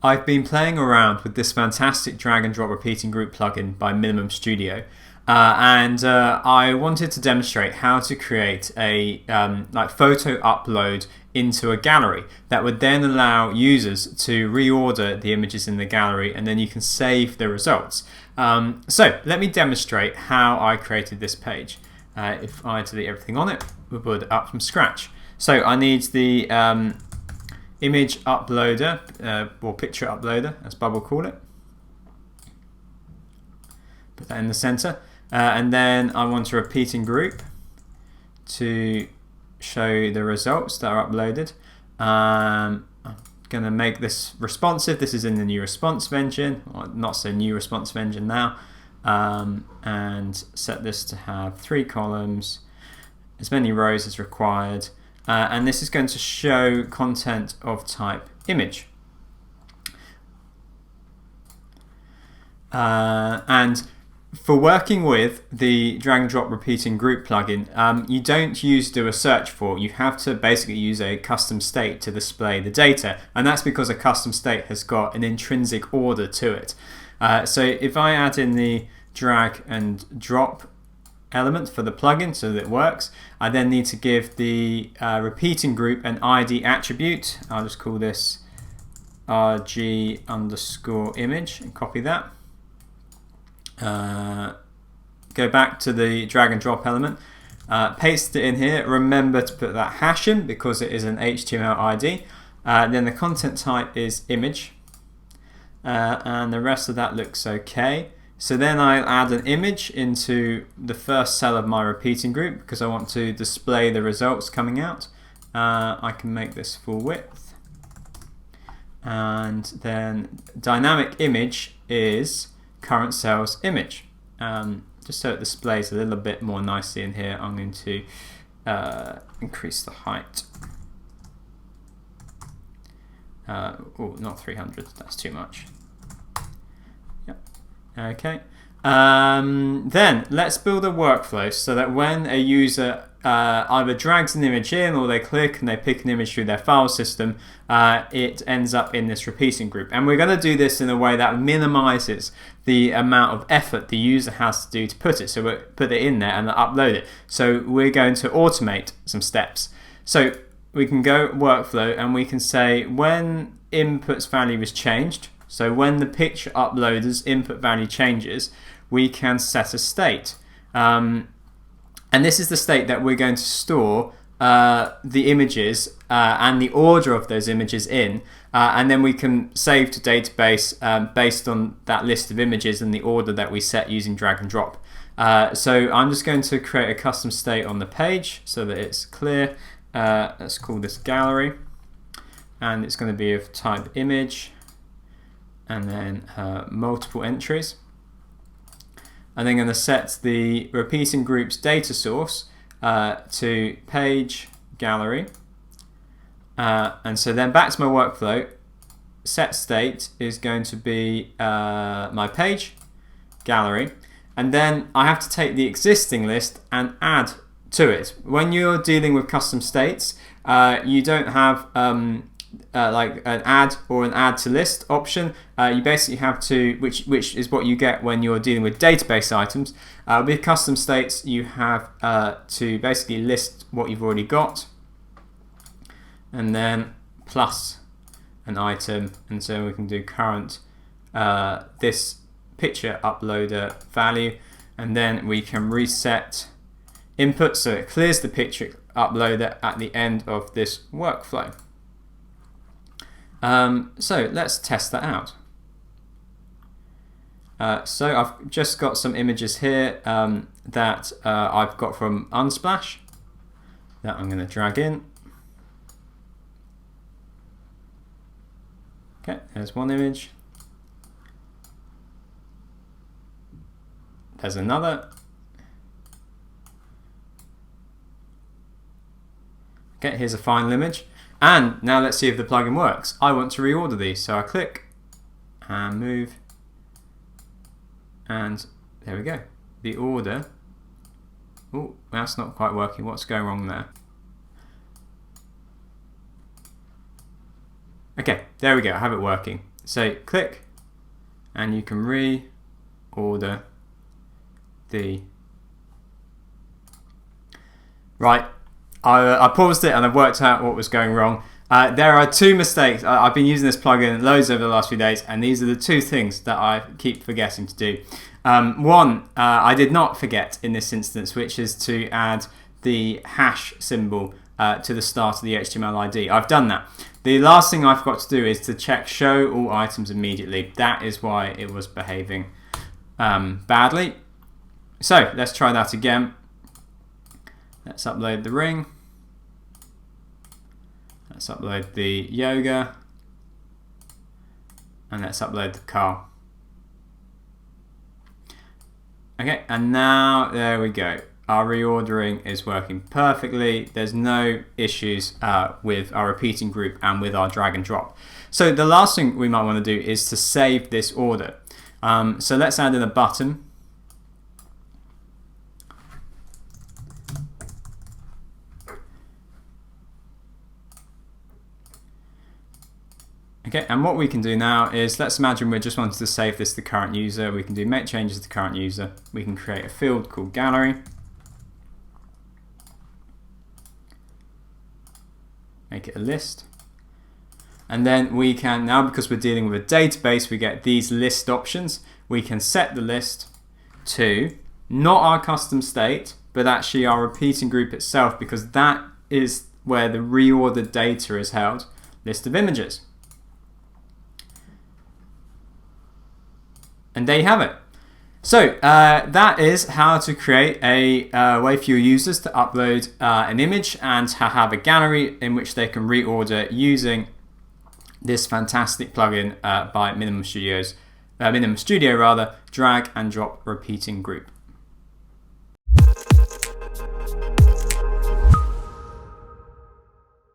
I've been playing around with this fantastic drag and drop repeating group plugin by Minimum Studio, and I wanted to demonstrate how to create a photo upload into a gallery that would then allow users to reorder the images in the gallery, and then you can save the results. So let me demonstrate how I created this page. If I delete everything on it, we'll build it up from scratch. So I need the image uploader, or picture uploader, as Bob will call it. Put that in the center. And then I want a repeating group to show the results that are uploaded. I'm going to make this responsive. This is in the new responsive engine, or not so new responsive engine now. And set this to have 3 columns, as many rows as required. And this is going to show content of type image. And for working with the drag and drop repeating group plugin, you don't do a search for. You have to basically use a custom state to display the data, and that's because a custom state has got an intrinsic order to it. So if I add in the drag and drop element for the plugin so that it works, I then need to give the repeating group an ID attribute. I'll just call this rg_image and copy that. Go back to the drag and drop element, paste it in here. Remember to put that hash in because it is an HTML ID. Then the content type is image, and the rest of that looks okay. So then I'll add an image into the first cell of my repeating group because I want to display the results coming out. I can make this full width, and then dynamic image is current cell's image. Just so it displays a little bit more nicely in here, I'm going to increase the height. Oh, not 300, that's too much. Yep. Okay. Then let's build a workflow so that when a user either drags an image in or they click and they pick an image through their file system, it ends up in this repeating group. And we're going to do this in a way that minimizes the amount of effort the user has to do to put it. So we'll put it in there and upload it. So we're going to automate some steps. So we can go workflow and we can say when inputs value is changed, so when the picture uploader's input value changes, we can set a state. And this is the state that we're going to store the images and the order of those images in, and then we can save to database based on that list of images and the order that we set using drag and drop. So I'm just going to create a custom state on the page so that it's clear. Let's call this gallery, and it's going to be of type image, and then multiple entries. And then going to set the repeating group's data source to page gallery. And so then back to my workflow, set state is going to be my page gallery. And then I have to take the existing list and add to it. When you're dealing with custom states, you don't have like an add or an add to list option. You basically have to, which is what you get when you're dealing with database items. With custom states, you have to basically list what you've already got, and then plus an item, and so we can do current this picture uploader value, and then we can reset input so it clears the picture uploader at the end of this workflow. So let's test that out. So I've just got some images here that I've got from Unsplash that I'm going to drag in. Okay, there's one image. There's another. Okay, here's a final image. And now let's see if the plugin works. I want to reorder these, so I click and move, and there we go. The order. Oh, that's not quite working. What's going wrong there? Okay, there we go. I have it working. So click, and you can reorder the... Right, I paused it and I've worked out what was going wrong. There are two mistakes. I've been using this plugin loads over the last few days, and these are the two things that I keep forgetting to do. One, I did not forget in this instance, which is to add the hash symbol to the start of the HTML ID. I've done that. The last thing I forgot to do is to check show all items immediately. That is why it was behaving badly. So let's try that again. Let's upload the ring. Let's upload the yoga. And let's upload the car. Okay, and now there we go. Our reordering is working perfectly. There's no issues with our repeating group and with our drag and drop. So the last thing we might want to do is to save this order. So let's add in a button. Okay, and what we can do now is, let's imagine we're just wanting to save this to the current user. We can do make changes to current user. We can create a field called gallery. Make it a list. And then we can, now because we're dealing with a database, we get these list options. We can set the list to not our custom state, but actually our repeating group itself, because that is where the reordered data is held. List of images. And there you have it. So that is how to create a way for your users to upload an image and to have a gallery in which they can reorder using this fantastic plugin by Minimum Studio, drag and drop repeating group.